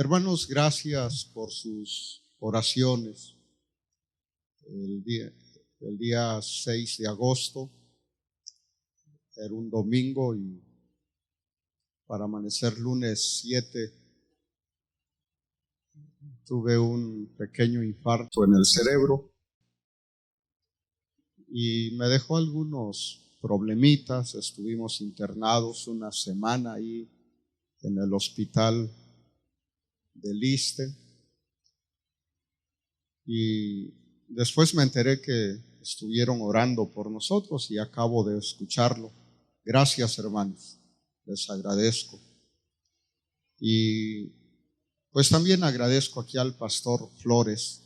Hermanos, gracias por sus oraciones. El día 6 de agosto era un domingo y para amanecer lunes 7 tuve un pequeño infarto en el cerebro y me dejó algunos problemitas. Estuvimos internados una semana ahí en el hospital del ISSSTE y después me enteré que estuvieron orando por nosotros y acabo de escucharlo. Gracias, hermanos, les agradezco. Y pues también agradezco aquí al pastor Flores,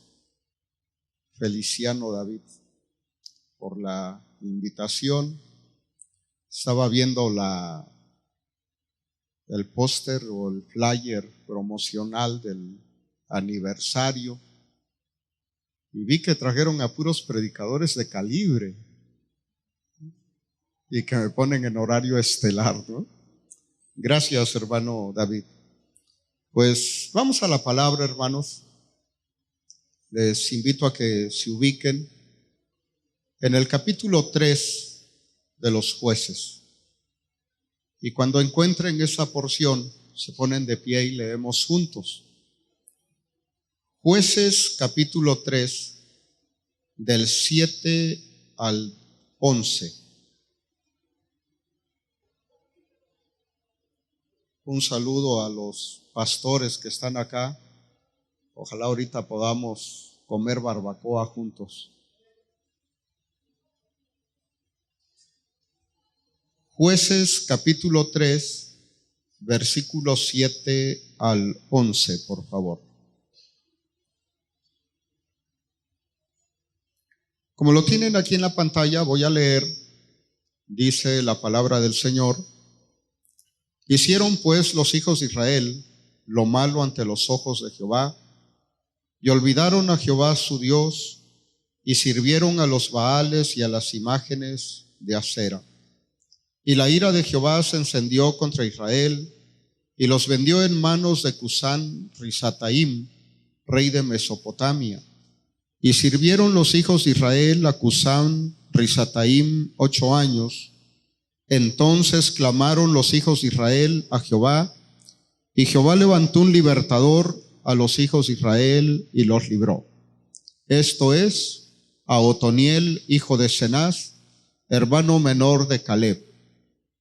Feliciano David, por la invitación. Estaba viendo el póster o el flyer promocional del aniversario y vi que trajeron a puros predicadores de calibre y que me ponen en horario estelar, ¿no? Gracias, hermano David. Pues vamos a la palabra, hermanos. Les invito a que se ubiquen en el capítulo 3 de los Jueces. Y cuando encuentren esa porción, se ponen de pie y leemos juntos. Jueces capítulo 3, del 7 al 11. Un saludo a los pastores que están acá. Ojalá ahorita podamos comer barbacoa juntos. Jueces capítulo 3, versículos 7 al 11, por favor. Como lo tienen aquí en la pantalla, voy a leer. Dice la palabra del Señor: Hicieron pues los hijos de Israel lo malo ante los ojos de Jehová, y olvidaron a Jehová su Dios, y sirvieron a los Baales y a las imágenes de Acera. Y la ira de Jehová se encendió contra Israel, y los vendió en manos de Cusán Risataim, rey de Mesopotamia. Y sirvieron los hijos de Israel a Cusán Risataim 8 años. Entonces clamaron los hijos de Israel a Jehová, y Jehová levantó un libertador a los hijos de Israel y los libró. Esto es, a Otoniel, hijo de Cenaz, hermano menor de Caleb.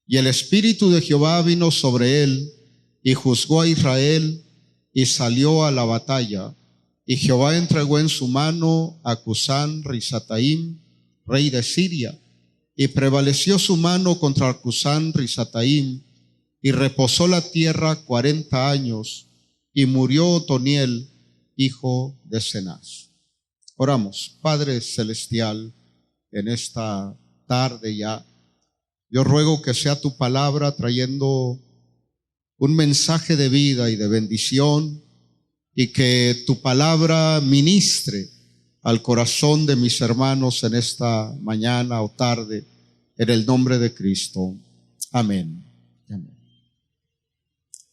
Y el espíritu de Jehová vino sobre él, y juzgó a Israel, y salió a la batalla. Y Jehová entregó en su mano a Cusán Risataim, rey de Siria, y prevaleció su mano contra Cusán Risataim, y reposó la tierra 40 años, y murió Otoniel, hijo de Cenaz. Oramos. Padre celestial, en esta tarde ya, yo ruego que sea tu palabra trayendo un mensaje de vida y de bendición, y que tu palabra ministre al corazón de mis hermanos en esta mañana o tarde, en el nombre de Cristo. Amén. Amén.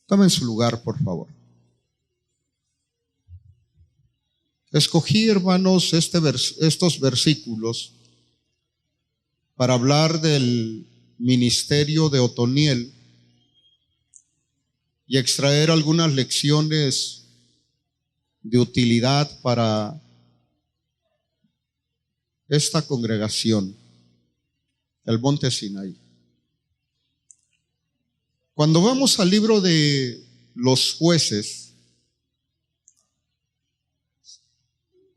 Tomen su lugar, por favor. Escogí, hermanos, estos versículos para hablar del ministerio de Otoniel y extraer algunas lecciones de utilidad para esta congregación, el Monte Sinaí. Cuando vamos al libro de los Jueces,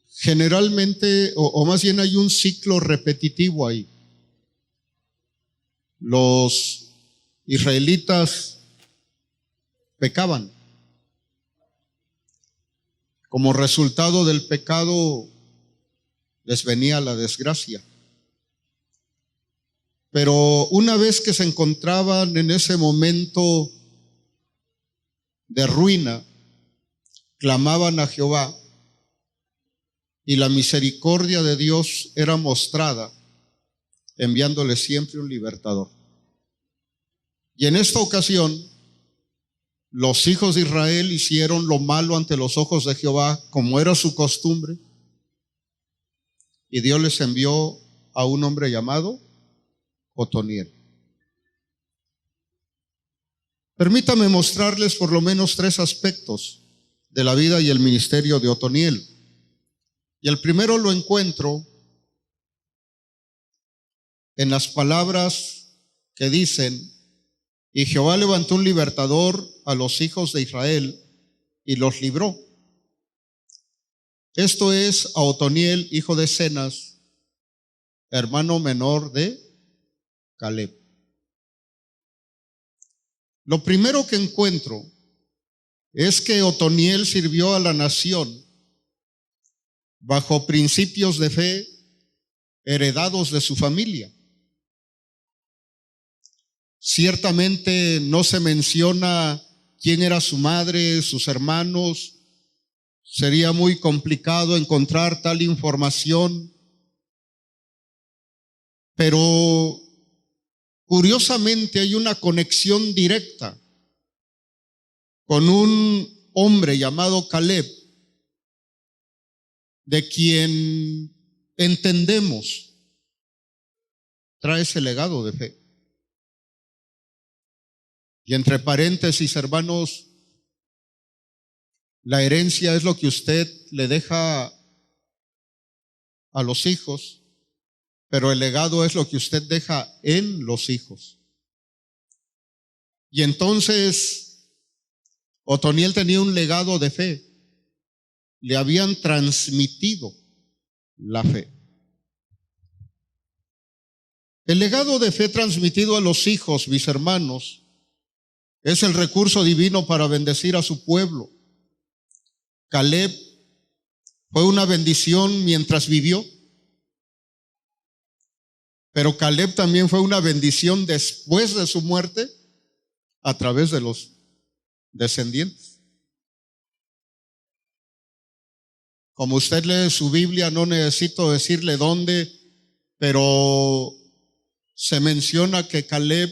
generalmente, o más bien hay un ciclo repetitivo ahí. Los israelitas pecaban. Como resultado del pecado les venía la desgracia. Pero una vez que se encontraban en ese momento de ruina, clamaban a Jehová y la misericordia de Dios era mostrada, enviándole siempre un libertador. Y en esta ocasión, los hijos de Israel hicieron lo malo ante los ojos de Jehová, como era su costumbre, y Dios les envió a un hombre llamado Otoniel. Permítame mostrarles por lo menos 3 aspectos de la vida y el ministerio de Otoniel. Y el primero lo encuentro en las palabras que dicen: y Jehová levantó un libertador a los hijos de Israel y los libró. Esto es a Otoniel, hijo de Cenaz, hermano menor de Caleb. Lo primero que encuentro es que Otoniel sirvió a la nación bajo principios de fe heredados de su familia. Ciertamente no se menciona quién era su madre, sus hermanos. Sería muy complicado encontrar tal información. Pero curiosamente hay una conexión directa con un hombre llamado Caleb, de quien entendemos trae ese legado de fe. Y entre paréntesis, hermanos, la herencia es lo que usted le deja a los hijos, pero el legado es lo que usted deja en los hijos. Y entonces Otoniel tenía un legado de fe. Le habían transmitido la fe. El legado de fe transmitido a los hijos, mis hermanos, es el recurso divino para bendecir a su pueblo. Caleb fue una bendición mientras vivió, pero Caleb también fue una bendición después de su muerte a través de los descendientes. Como usted lee su Biblia, no necesito decirle dónde, pero se menciona que Caleb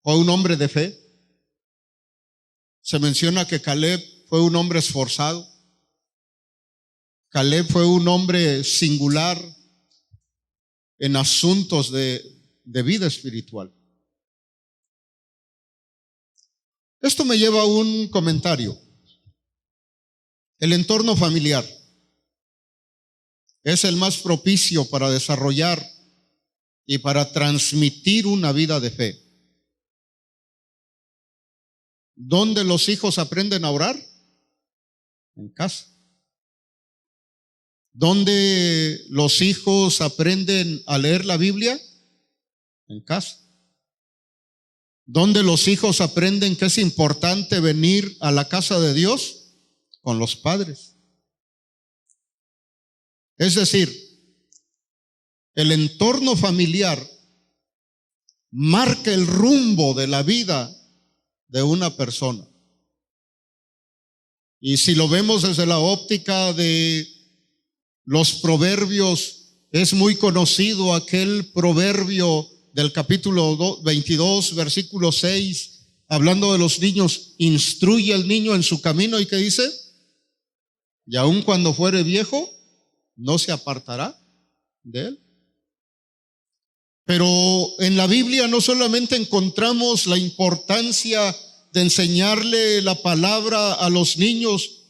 fue un hombre de fe. Se menciona que Caleb fue un hombre esforzado. Caleb fue un hombre singular en asuntos de vida espiritual. Esto me lleva a un comentario. El entorno familiar es el más propicio para desarrollar y para transmitir una vida de fe. ¿Dónde los hijos aprenden a orar? En casa. ¿Dónde los hijos aprenden a leer la Biblia? En casa. ¿Dónde los hijos aprenden que es importante venir a la casa de Dios? Con los padres. Es decir, el entorno familiar marca el rumbo de la vida de una persona. Y si lo vemos desde la óptica de los proverbios, es muy conocido aquel proverbio del capítulo 22, versículo 6, hablando de los niños: instruye al niño en su camino, ¿y qué dice? Y aun cuando fuere viejo, no se apartará de él. Pero en la Biblia no solamente encontramos la importancia de enseñarle la palabra a los niños.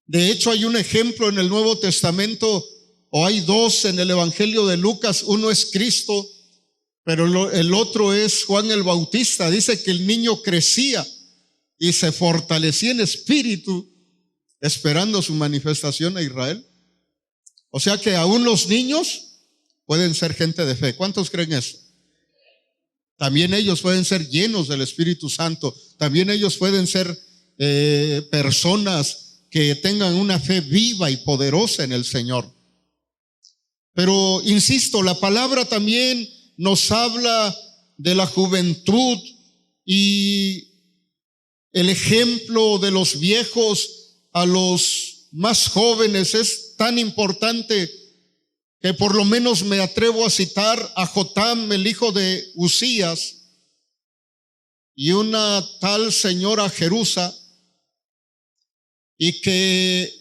De hecho, hay un ejemplo en el Nuevo Testamento, o hay 2 en el Evangelio de Lucas. Uno es Cristo, pero el otro es Juan el Bautista. Dice que el niño crecía y se fortalecía en espíritu, esperando su manifestación a Israel. O sea que aún los niños pueden ser gente de fe. ¿Cuántos creen eso? También ellos pueden ser llenos del Espíritu Santo. También ellos pueden ser personas que tengan una fe viva y poderosa en el Señor. Pero insisto, la palabra también nos habla de la juventud, y el ejemplo de los viejos a los más jóvenes es tan importante que por lo menos me atrevo a citar a Jotam, el hijo de Usías, y una tal señora Jerusa, y que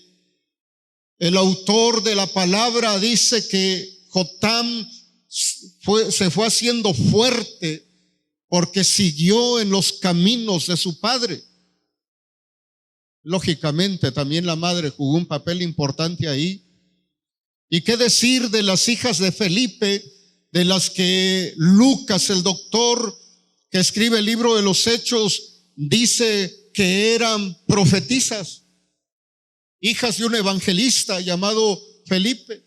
el autor de la palabra dice que Jotam se fue haciendo fuerte porque siguió en los caminos de su padre. Lógicamente también la madre jugó un papel importante ahí. ¿Y qué decir de las hijas de Felipe, de las que Lucas, el doctor que escribe el libro de los Hechos, dice que eran profetisas, hijas de un evangelista llamado Felipe?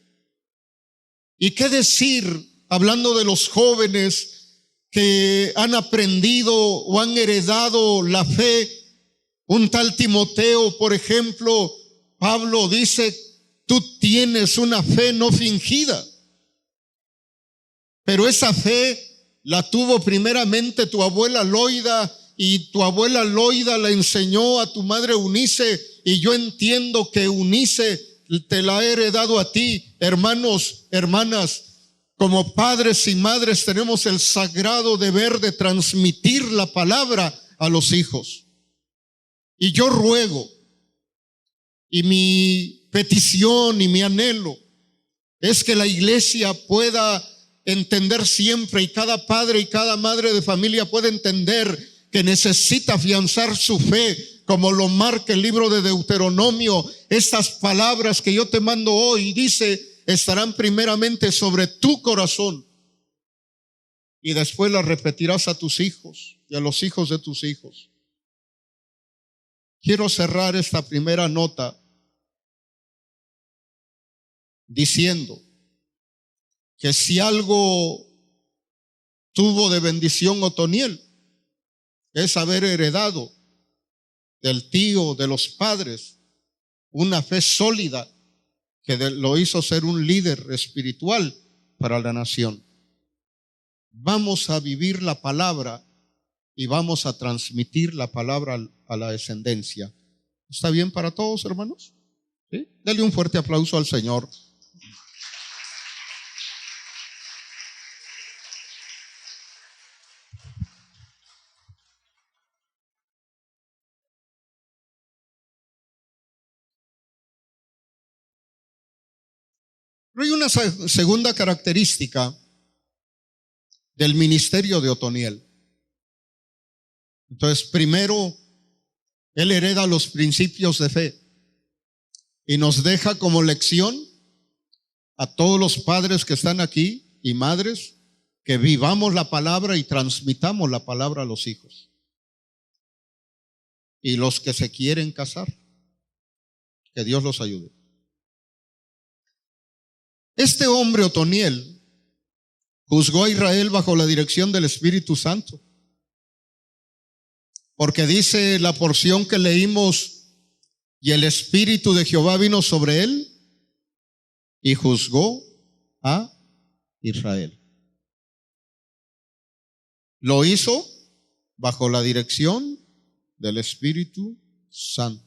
¿Y qué decir, hablando de los jóvenes que han aprendido o han heredado la fe? Un tal Timoteo, por ejemplo, Pablo dice: tú tienes una fe no fingida. Pero esa fe la tuvo primeramente tu abuela Loida, y tu abuela Loida la enseñó a tu madre Eunice, y yo entiendo que Eunice te la ha heredado a ti. Hermanos, hermanas, como padres y madres tenemos el sagrado deber de transmitir la palabra a los hijos. Y yo ruego, y mi petición y mi anhelo es que la iglesia pueda entender siempre, y cada padre y cada madre de familia pueda entender que necesita afianzar su fe, como lo marca el libro de Deuteronomio. Estas palabras que yo te mando hoy, dice, estarán primeramente sobre tu corazón, y después las repetirás a tus hijos y a los hijos de tus hijos. Quiero cerrar esta primera nota diciendo que si algo tuvo de bendición Otoniel, es haber heredado del tío, de los padres, una fe sólida que lo hizo ser un líder espiritual para la nación. Vamos a vivir la palabra y vamos a transmitir la palabra a la descendencia. ¿Está bien para todos, hermanos? ¿Sí? Dele un fuerte aplauso al Señor. Pero hay una segunda característica del ministerio de Otoniel. Entonces, primero, él hereda los principios de fe y nos deja como lección a todos los padres que están aquí y madres, que vivamos la palabra y transmitamos la palabra a los hijos. Y los que se quieren casar, que Dios los ayude. Este hombre Otoniel juzgó a Israel bajo la dirección del Espíritu Santo, porque dice la porción que leímos: y el Espíritu de Jehová vino sobre él y juzgó a Israel. Lo hizo bajo la dirección del Espíritu Santo.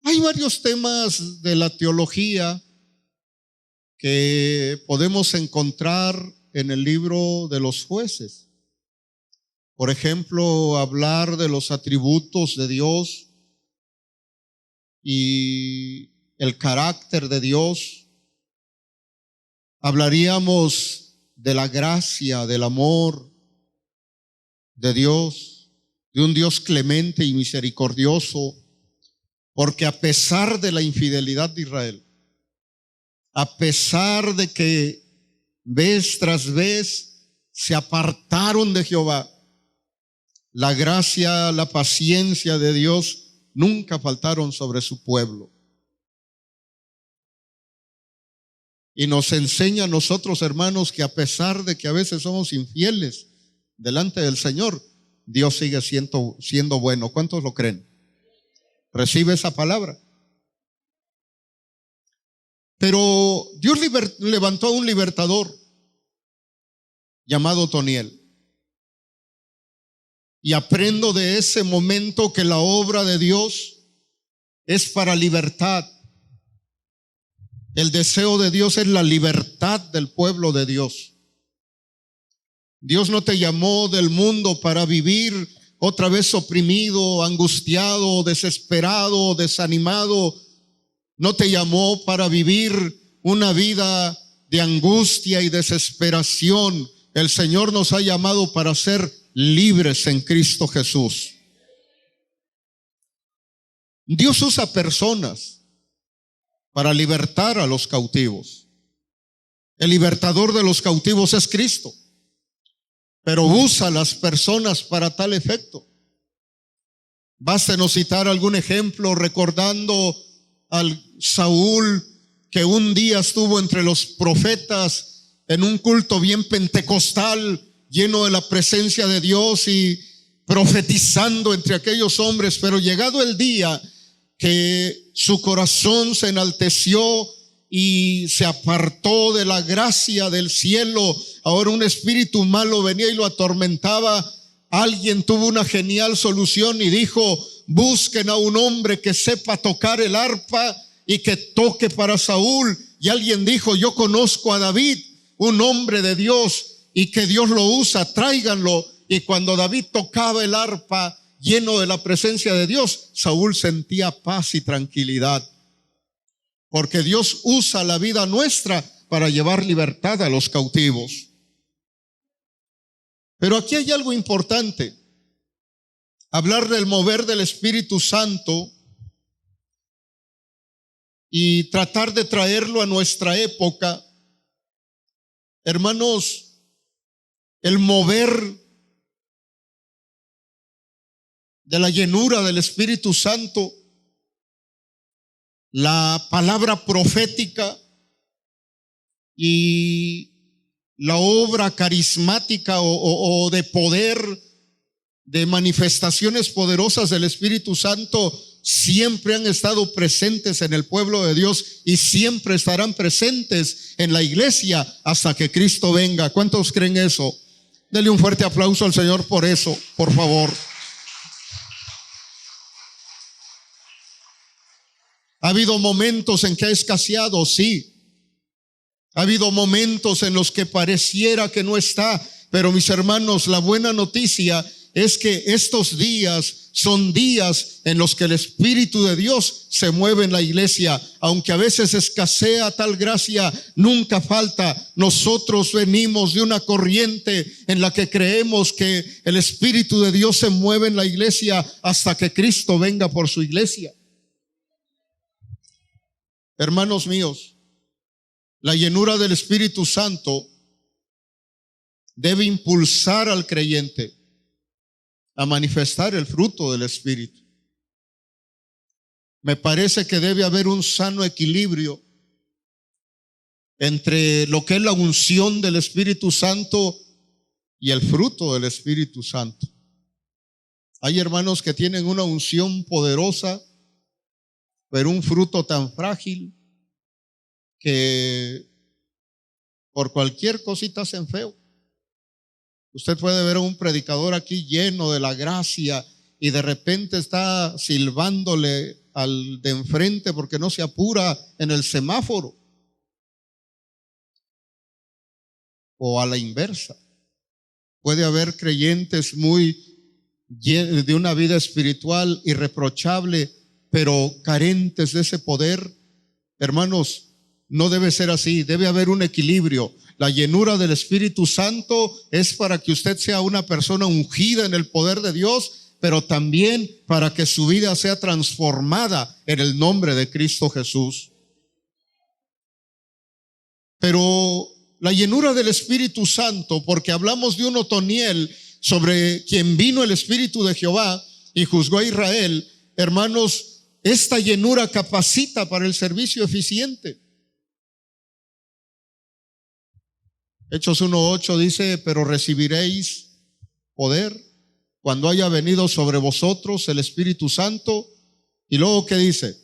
Hay varios temas de la teología que podemos encontrar en el libro de los Jueces. Por ejemplo, hablar de los atributos de Dios y el carácter de Dios. Hablaríamos de la gracia, del amor de Dios, de un Dios clemente y misericordioso, porque a pesar de la infidelidad de Israel, a pesar de que vez tras vez se apartaron de Jehová, la gracia, la paciencia de Dios nunca faltaron sobre su pueblo. Y nos enseña a nosotros, hermanos, que a pesar de que a veces somos infieles delante del Señor, Dios sigue siendo bueno. ¿Cuántos lo creen? Recibe esa palabra. Pero Dios levantó a un libertador llamado Otoniel. Y aprendo de ese momento que la obra de Dios es para libertad. El deseo de Dios es la libertad del pueblo de Dios. Dios no te llamó del mundo para vivir otra vez oprimido, angustiado, desesperado, desanimado. No te llamó para vivir una vida de angustia y desesperación. El Señor nos ha llamado para ser libres en Cristo Jesús. Dios usa personas para libertar a los cautivos. El libertador de los cautivos es Cristo, pero usa a las personas para tal efecto. Bástenos citar algún ejemplo recordando al Saúl que un día estuvo entre los profetas en un culto bien pentecostal, lleno de la presencia de Dios y profetizando entre aquellos hombres, pero llegado el día que su corazón se enalteció y se apartó de la gracia del cielo, ahora un espíritu malo venía y lo atormentaba. Alguien tuvo una genial solución y dijo: busquen a un hombre que sepa tocar el arpa y que toque para Saúl. Y alguien dijo: yo conozco a David, un hombre de Dios y que Dios lo usa, tráiganlo. Y cuando David tocaba el arpa lleno de la presencia de Dios, Saúl sentía paz y tranquilidad, porque Dios usa la vida nuestra para llevar libertad a los cautivos. Pero aquí hay algo importante. Hablar del mover del Espíritu Santo y tratar de traerlo a nuestra época. Hermanos, el mover de la llenura del Espíritu Santo, la palabra profética y la obra carismática o de poder, de manifestaciones poderosas del Espíritu Santo, siempre han estado presentes en el pueblo de Dios y siempre estarán presentes en la iglesia hasta que Cristo venga. ¿Cuántos creen eso? Denle un fuerte aplauso al Señor por eso, por favor. ¿Ha habido momentos en que ha escaseado? Sí. Ha habido momentos en los que pareciera que no está, pero mis hermanos, la buena noticia es que estos días son días en los que el Espíritu de Dios se mueve en la iglesia. Aunque a veces escasea tal gracia, nunca falta. Nosotros venimos de una corriente en la que creemos que el Espíritu de Dios se mueve en la iglesia hasta que Cristo venga por su iglesia. Hermanos míos, la llenura del Espíritu Santo debe impulsar al creyente a manifestar el fruto del Espíritu. Me parece que debe haber un sano equilibrio entre lo que es la unción del Espíritu Santo y el fruto del Espíritu Santo. Hay hermanos que tienen una unción poderosa, pero un fruto tan frágil que por cualquier cosita hacen feo. Usted puede ver a un predicador aquí lleno de la gracia y de repente está silbándole al de enfrente porque no se apura en el semáforo. O a la inversa. Puede haber creyentes de una vida espiritual irreprochable, pero carentes de ese poder. Hermanos, no debe ser así, debe haber un equilibrio. La llenura del Espíritu Santo es para que usted sea una persona ungida en el poder de Dios, pero también para que su vida sea transformada en el nombre de Cristo Jesús. Pero la llenura del Espíritu Santo, porque hablamos de un Otoniel sobre quien vino el Espíritu de Jehová y juzgó a Israel, hermanos, esta llenura capacita para el servicio eficiente. Hechos 1:8 dice: pero recibiréis poder cuando haya venido sobre vosotros el Espíritu Santo. Y luego, ¿qué dice?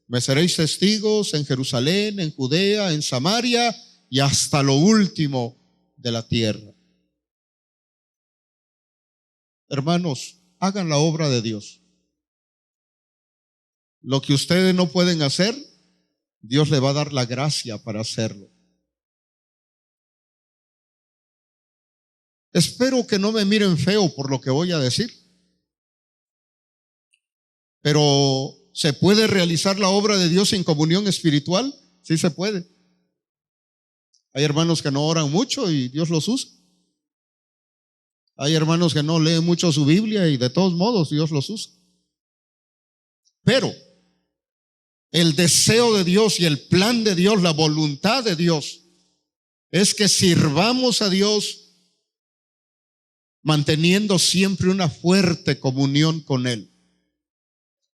Me seréis testigos en Jerusalén, en Judea, en Samaria y hasta lo último de la tierra. Hermanos, hagan la obra de Dios. Lo que ustedes no pueden hacer, Dios le va a dar la gracia para hacerlo. Espero que no me miren feo por lo que voy a decir, pero ¿se puede realizar la obra de Dios sin comunión espiritual? Sí se puede. Hay hermanos que no oran mucho y Dios los usa. Hay hermanos que no leen mucho su Biblia y de todos modos Dios los usa. Pero el deseo de Dios y el plan de Dios, la voluntad de Dios, es que sirvamos a Dios manteniendo siempre una fuerte comunión con Él.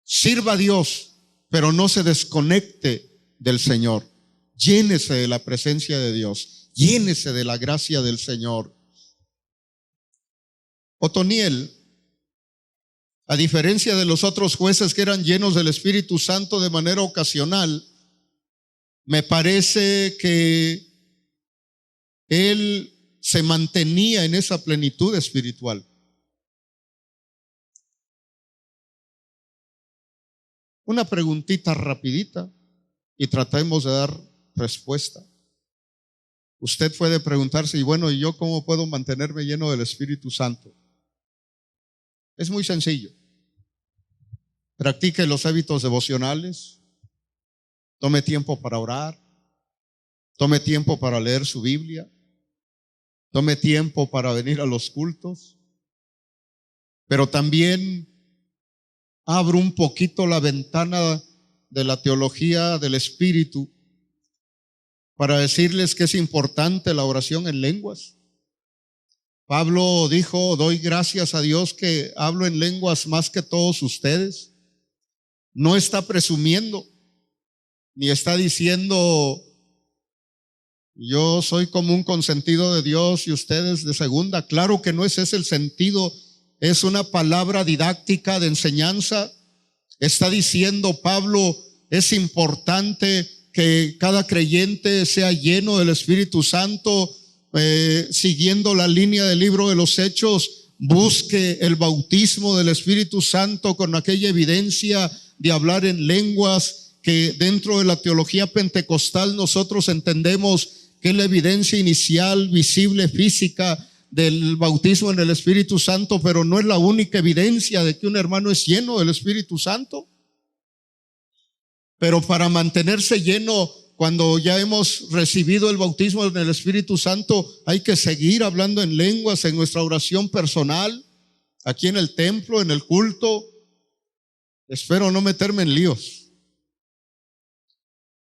Sirva a Dios, pero no se desconecte del Señor. Llénese de la presencia de Dios, llénese de la gracia del Señor. Otoniel, a diferencia de los otros jueces que eran llenos del Espíritu Santo de manera ocasional, me parece que él se mantenía en esa plenitud espiritual. Una preguntita rapidita y tratemos de dar respuesta. Usted puede preguntarse, y bueno, ¿y yo cómo puedo mantenerme lleno del Espíritu Santo? Es muy sencillo. Practique los hábitos devocionales, tome tiempo para orar, tome tiempo para leer su Biblia, tome tiempo para venir a los cultos, pero también abra un poquito la ventana de la teología del Espíritu para decirles que es importante la oración en lenguas. Pablo dijo, doy gracias a Dios que hablo en lenguas más que todos ustedes. No está presumiendo, ni está diciendo, yo soy como un consentido de Dios y ustedes de segunda. Claro que no es ese el sentido, es una palabra didáctica de enseñanza. Está diciendo Pablo, es importante que cada creyente sea lleno del Espíritu Santo, siguiendo la línea del libro de los Hechos, busque el bautismo del Espíritu Santo con aquella evidencia de hablar en lenguas que dentro de la teología pentecostal nosotros entendemos que es la evidencia inicial, visible, física del bautismo en el Espíritu Santo, pero no es la única evidencia de que un hermano es lleno del Espíritu Santo. Pero para mantenerse lleno, cuando ya hemos recibido el bautismo en el Espíritu Santo, hay que seguir hablando en lenguas en nuestra oración personal, aquí en el templo, en el culto. Espero no meterme en líos.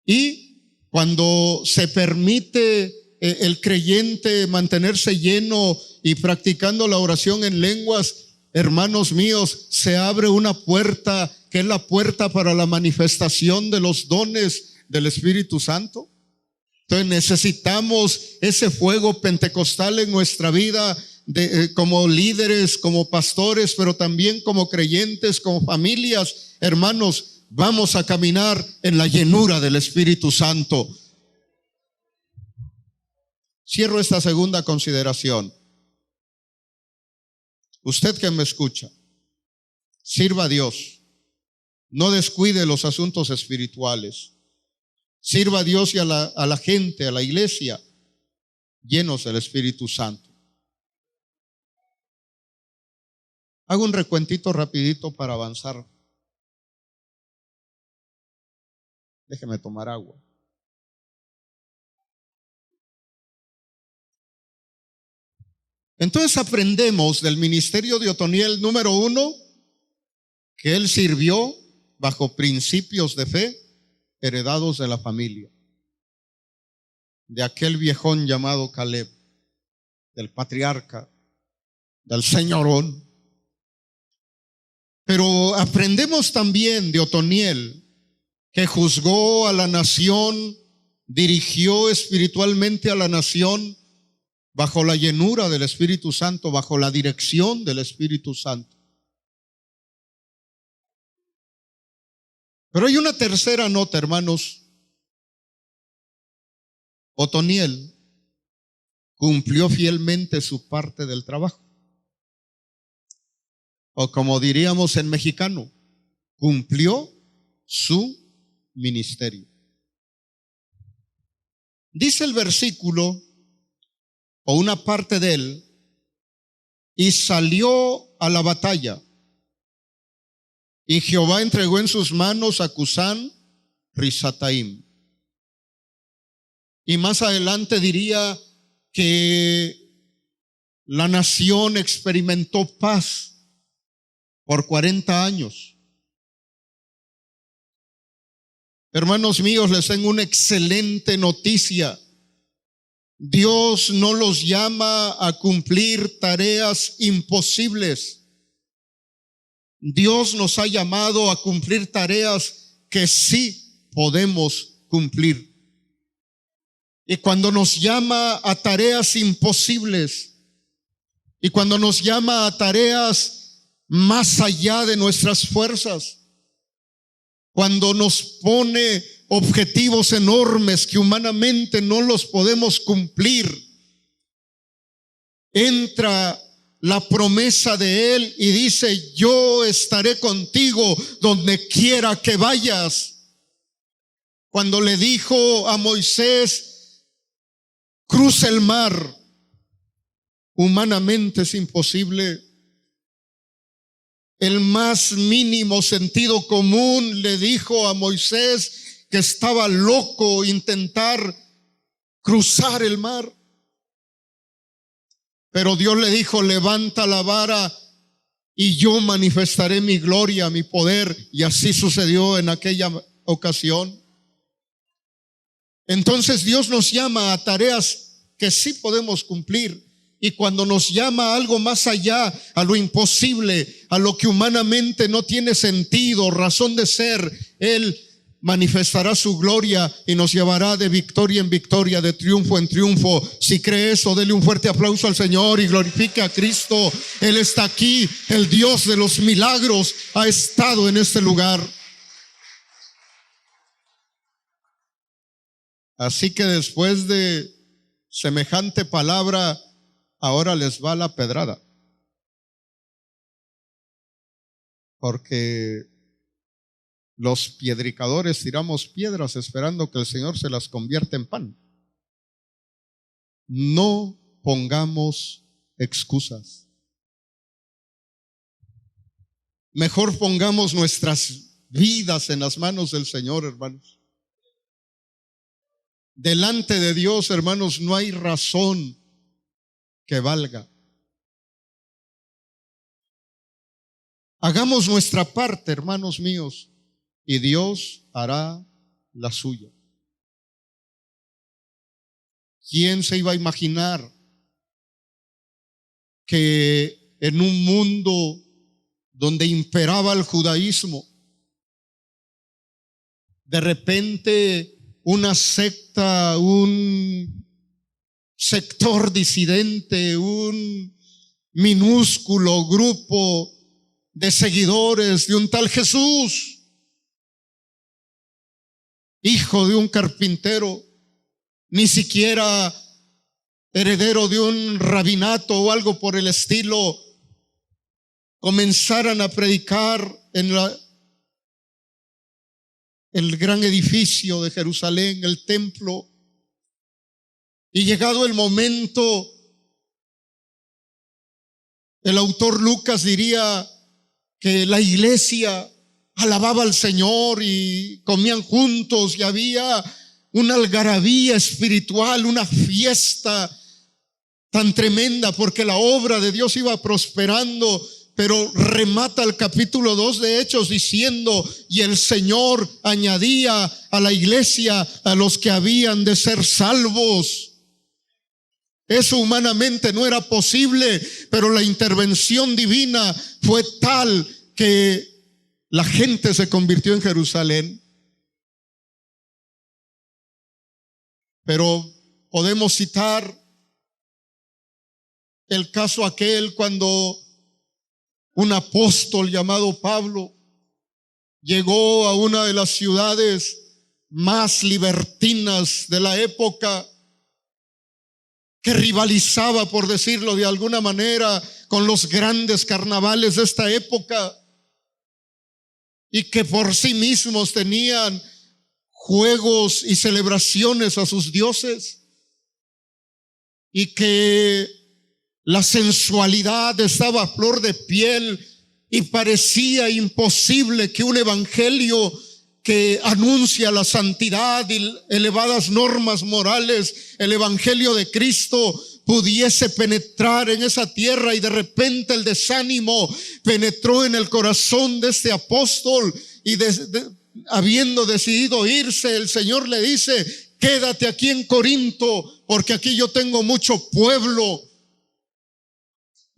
Y cuando se permite el creyente mantenerse lleno y practicando la oración en lenguas, hermanos míos, se abre una puerta que es la puerta para la manifestación de los dones del Espíritu Santo. Entonces necesitamos ese fuego pentecostal en nuestra vida, como líderes, como pastores, pero también como creyentes, como familias. Hermanos, vamos a caminar en la llenura del Espíritu Santo. Cierro esta segunda consideración. Usted que me escucha, sirva a Dios, no descuide los asuntos espirituales. Sirva a Dios y a la gente, a la iglesia, llenos del Espíritu Santo. Hago un recuentito rapidito para avanzar. Déjeme tomar agua. Entonces aprendemos del ministerio de Otoniel, número 1, que él sirvió bajo principios de fe heredados de la familia, de aquel viejón llamado Caleb, del patriarca, del señorón. Pero aprendemos también de Otoniel, que juzgó a la nación, dirigió espiritualmente a la nación bajo la llenura del Espíritu Santo, bajo la dirección del Espíritu Santo. Pero hay una tercera nota, hermanos. Otoniel cumplió fielmente su parte del trabajo. O como diríamos en mexicano, cumplió su ministerio. Dice el versículo, o una parte de él, y salió a la batalla. Y Jehová entregó en sus manos a Cusán Risataim. Y más adelante diría que la nación experimentó paz por 40 años. Hermanos míos, les tengo una excelente noticia. Dios no los llama a cumplir tareas imposibles. Dios nos ha llamado a cumplir tareas que sí podemos cumplir. Y cuando nos llama a tareas imposibles, y cuando nos llama a tareas más allá de nuestras fuerzas, cuando nos pone objetivos enormes que humanamente no los podemos cumplir, entra la promesa de Él y dice: yo estaré contigo donde quiera que vayas. Cuando le dijo a Moisés: cruza el mar, humanamente es imposible. El más mínimo sentido común le dijo a Moisés que estaba loco intentar cruzar el mar. Pero Dios le dijo: levanta la vara y yo manifestaré mi gloria, mi poder. Y así sucedió en aquella ocasión. Entonces Dios nos llama a tareas que sí podemos cumplir. Y cuando nos llama a algo más allá, a lo imposible, a lo que humanamente no tiene sentido, razón de ser, Él manifestará su gloria y nos llevará de victoria en victoria, de triunfo en triunfo. Si cree eso, dele un fuerte aplauso al Señor y glorifique a Cristo. Él está aquí, el Dios de los milagros ha estado en este lugar. Así que después de semejante palabra, ahora les va la pedrada. Porque los piedricadores tiramos piedras esperando que el Señor se las convierta en pan. No pongamos excusas. Mejor pongamos nuestras vidas en las manos del Señor, hermanos. Delante de Dios, hermanos, no hay razón que valga. Hagamos nuestra parte, hermanos míos, y Dios hará la suya. ¿Quién se iba a imaginar que en un mundo donde imperaba el judaísmo, de repente una secta, un sector disidente, un minúsculo grupo de seguidores de un tal Jesús, hijo de un carpintero, ni siquiera heredero de un rabinato o algo por el estilo, comenzaran a predicar en el gran edificio de Jerusalén, el templo. Y llegado el momento, el autor Lucas diría que la iglesia alababa al Señor y comían juntos y había una algarabía espiritual, una fiesta tan tremenda porque la obra de Dios iba prosperando. Pero remata el capítulo 2 de Hechos diciendo: y el Señor añadía a la iglesia a los que habían de ser salvos. Eso humanamente no era posible, pero la intervención divina fue tal que la gente se convirtió en Jerusalén. Pero podemos citar el caso aquel cuando un apóstol llamado Pablo llegó a una de las ciudades más libertinas de la época, que rivalizaba, por decirlo de alguna manera, con los grandes carnavales de esta época, y que por sí mismos tenían juegos y celebraciones a sus dioses, y que La sensualidad estaba a flor de piel y parecía imposible que un evangelio que anuncia la santidad y elevadas normas morales, el evangelio de Cristo, pudiese penetrar en esa tierra. Y de repente el desánimo penetró en el corazón de este apóstol y habiendo decidido irse, el Señor le dice: quédate aquí en Corinto, porque aquí yo tengo mucho pueblo.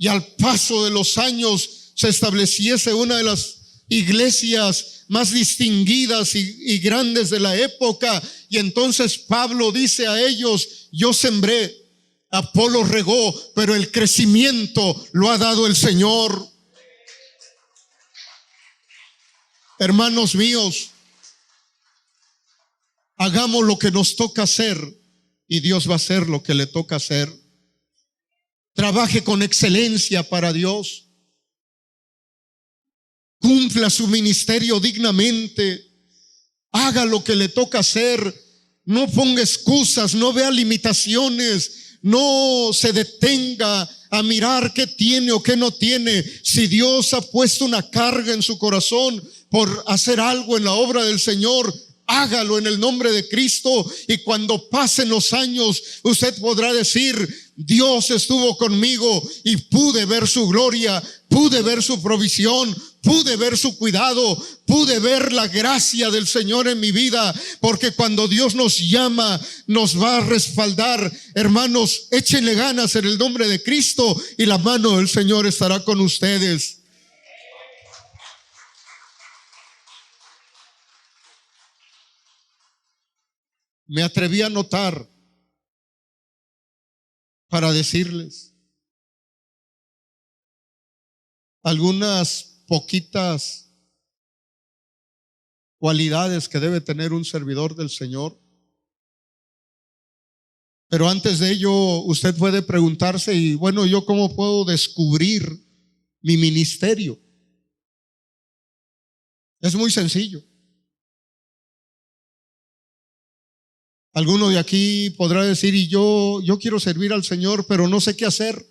Y al paso de los años se estableciese una de las iglesias más distinguidas y grandes de la época. Y entonces Pablo dice a ellos: yo sembré, Apolo regó, pero el crecimiento lo ha dado el Señor. Hermanos míos, hagamos lo que nos toca hacer y Dios va a hacer lo que le toca hacer. Trabaje con excelencia para Dios. Cumpla su ministerio dignamente. Haga lo que le toca hacer. No ponga excusas, no vea limitaciones, no se detenga a mirar qué tiene o qué no tiene. Si Dios ha puesto una carga en su corazón por hacer algo en la obra del Señor, hágalo en el nombre de Cristo. Y cuando pasen los años, usted podrá decir: Dios estuvo conmigo y pude ver su gloria, pude ver su provisión, pude ver su cuidado, pude ver la gracia del Señor en mi vida. Porque cuando Dios nos llama, nos va a respaldar. Hermanos, échenle ganas en el nombre de Cristo y la mano del Señor estará con ustedes. Me atreví a notar para decirles algunas poquitas cualidades que debe tener un servidor del Señor. Pero antes de ello, usted puede preguntarse: y bueno, ¿yo cómo puedo descubrir mi ministerio? Es muy sencillo. Alguno de aquí podrá decir: y yo quiero servir al Señor, pero no sé qué hacer.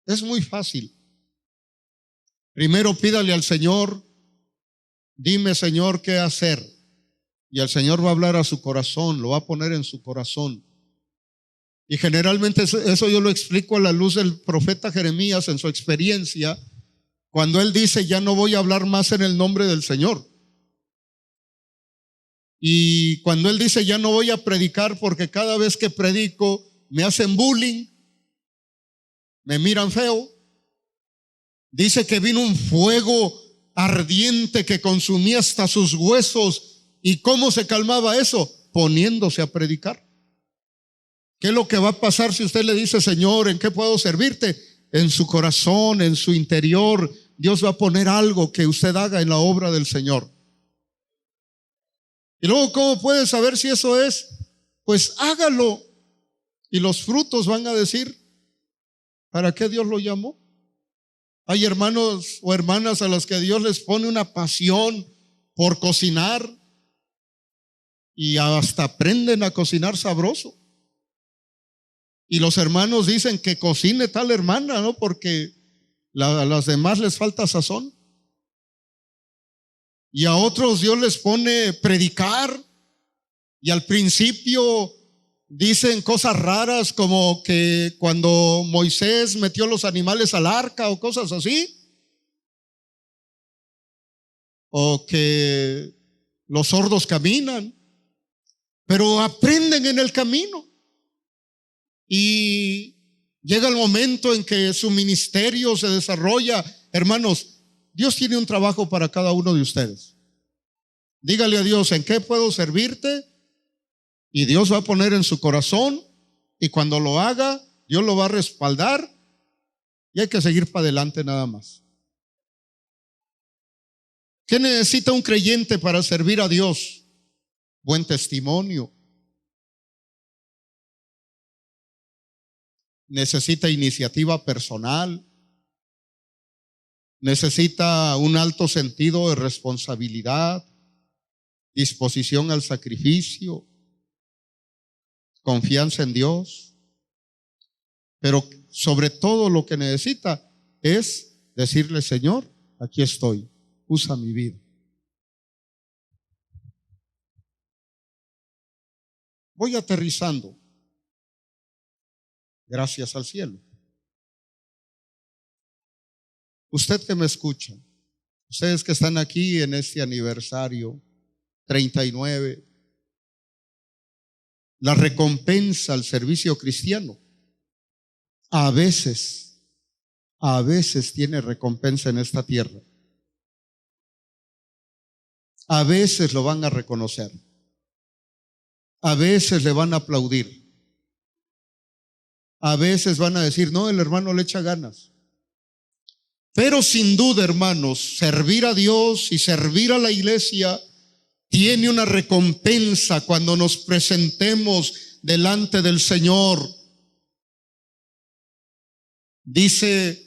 Es muy fácil. Primero pídale al Señor: dime, Señor, qué hacer. Y el Señor va a hablar a su corazón, lo va a poner en su corazón. Y generalmente eso yo lo explico a la luz del profeta Jeremías en su experiencia, cuando él dice: ya no voy a hablar más en el nombre del Señor. Y cuando él dice: ya no voy a predicar porque cada vez que predico me hacen bullying, me miran feo. Dice que vino un fuego ardiente que consumía hasta sus huesos. ¿Y cómo se calmaba eso? Poniéndose a predicar. ¿Qué es lo que va a pasar si usted le dice: Señor, ¿en qué puedo servirte? En su corazón, en su interior, Dios va a poner algo que usted haga en la obra del Señor. Y luego, ¿cómo puede saber si eso es? Pues hágalo. Y los frutos van a decir: ¿para qué Dios lo llamó? Hay hermanos o hermanas a las que Dios les pone una pasión por cocinar y hasta aprenden a cocinar sabroso. Y los hermanos dicen que cocine tal hermana, ¿no? Porque a las demás les falta sazón. Y a otros Dios les pone predicar, y al principio dicen cosas raras como que cuando Moisés metió los animales al arca o cosas así, o que los sordos caminan, pero aprenden en el camino. Y llega el momento en que su ministerio se desarrolla. Hermanos, Dios tiene un trabajo para cada uno de ustedes. Dígale a Dios: ¿en qué puedo servirte? Y Dios va a poner en su corazón, y cuando lo haga, Dios lo va a respaldar, y hay que seguir para adelante nada más. ¿Qué necesita un creyente para servir a Dios? Buen testimonio. Necesita iniciativa personal. Necesita un alto sentido de responsabilidad, disposición al sacrificio, confianza en Dios. Pero sobre todo lo que necesita es decirle: Señor, aquí estoy, usa mi vida. Voy aterrizando, gracias al cielo. Usted que me escucha, ustedes que están aquí en este aniversario 39, la recompensa al servicio cristiano a veces tiene recompensa en esta tierra. A veces lo van a reconocer. A veces le van a aplaudir. A veces van a decir: no, el hermano le echa ganas. Pero sin duda, hermanos, servir a Dios y servir a la iglesia tiene una recompensa cuando nos presentemos delante del Señor. Dice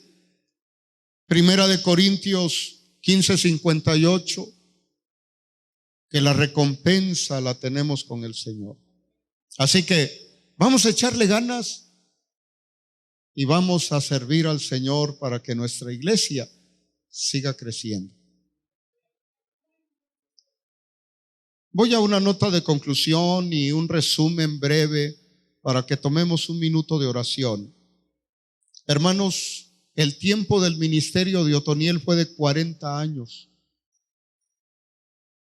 1 Corintios 15:58 que la recompensa la tenemos con el Señor. Así que vamos a echarle ganas y vamos a servir al Señor para que nuestra iglesia siga creciendo. Voy a una nota de conclusión y un resumen breve para que tomemos un minuto de oración. Hermanos, el tiempo del ministerio de Otoniel fue de 40 años.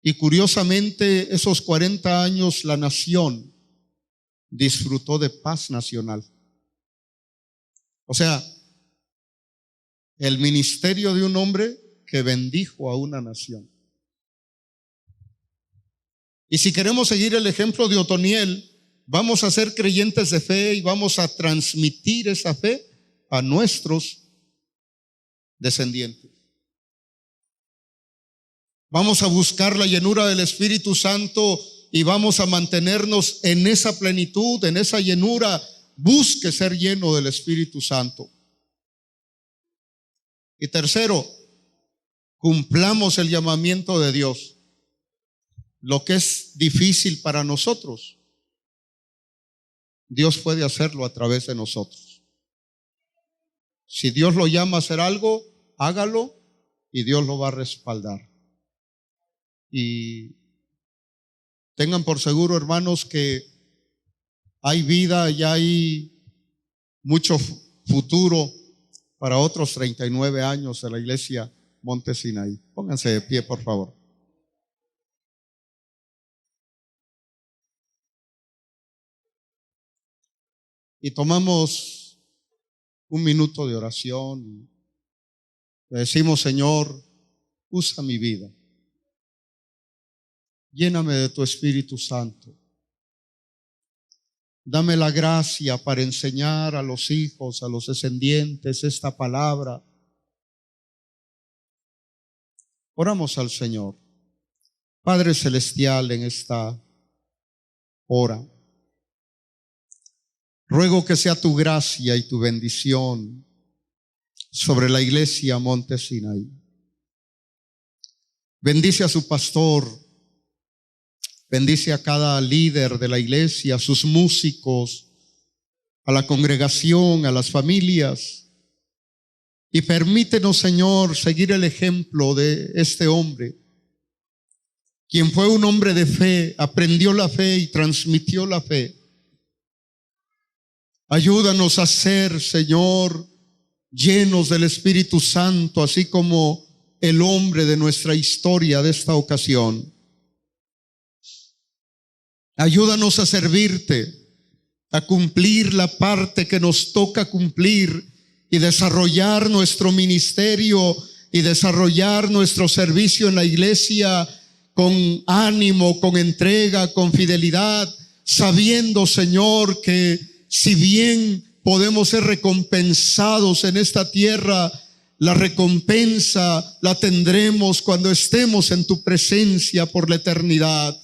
Y curiosamente, esos 40 años la nación disfrutó de paz nacional. O sea, el ministerio de un hombre que bendijo a una nación. Y si queremos seguir el ejemplo de Otoniel, vamos a ser creyentes de fe y vamos a transmitir esa fe a nuestros descendientes. Vamos a buscar la llenura del Espíritu Santo y vamos a mantenernos en esa plenitud, en esa llenura. Busque ser lleno del Espíritu Santo. Y tercero, cumplamos el llamamiento de Dios. Lo que es difícil para nosotros, Dios puede hacerlo a través de nosotros. Si Dios lo llama a hacer algo, hágalo y Dios lo va a respaldar. Y tengan por seguro, hermanos, que hay vida y hay mucho futuro para otros 39 años de la iglesia Monte Sinaí. Pónganse de pie, por favor. Y tomamos un minuto de oración. Le decimos: Señor, usa mi vida. Lléname de tu Espíritu Santo. Dame la gracia para enseñar a los hijos, a los descendientes esta palabra. Oramos al Señor. Padre Celestial, en esta hora, ruego que sea tu gracia y tu bendición sobre la iglesia Monte Sinaí. Bendice a su pastor. Bendice a cada líder de la iglesia, a sus músicos, a la congregación, a las familias. Y permítenos, Señor, seguir el ejemplo de este hombre, quien fue un hombre de fe, aprendió la fe y transmitió la fe. Ayúdanos a ser, Señor, llenos del Espíritu Santo, así como el hombre de nuestra historia de esta ocasión. Ayúdanos a servirte, a cumplir la parte que nos toca cumplir y desarrollar nuestro ministerio y desarrollar nuestro servicio en la iglesia con ánimo, con entrega, con fidelidad, sabiendo, Señor, que si bien podemos ser recompensados en esta tierra, la recompensa la tendremos cuando estemos en tu presencia por la eternidad.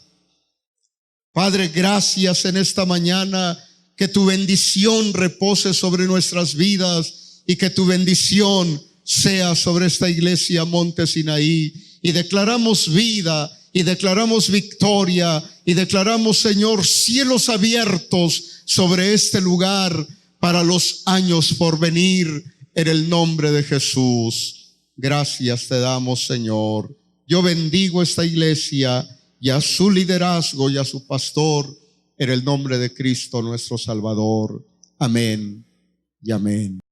Padre, gracias en esta mañana, que tu bendición repose sobre nuestras vidas y que tu bendición sea sobre esta iglesia Monte Sinaí. Y declaramos vida y declaramos victoria y declaramos, Señor, cielos abiertos sobre este lugar para los años por venir, en el nombre de Jesús. Gracias te damos, Señor. Yo bendigo esta iglesia y a su liderazgo y a su pastor, en el nombre de Cristo nuestro Salvador. Amén y amén.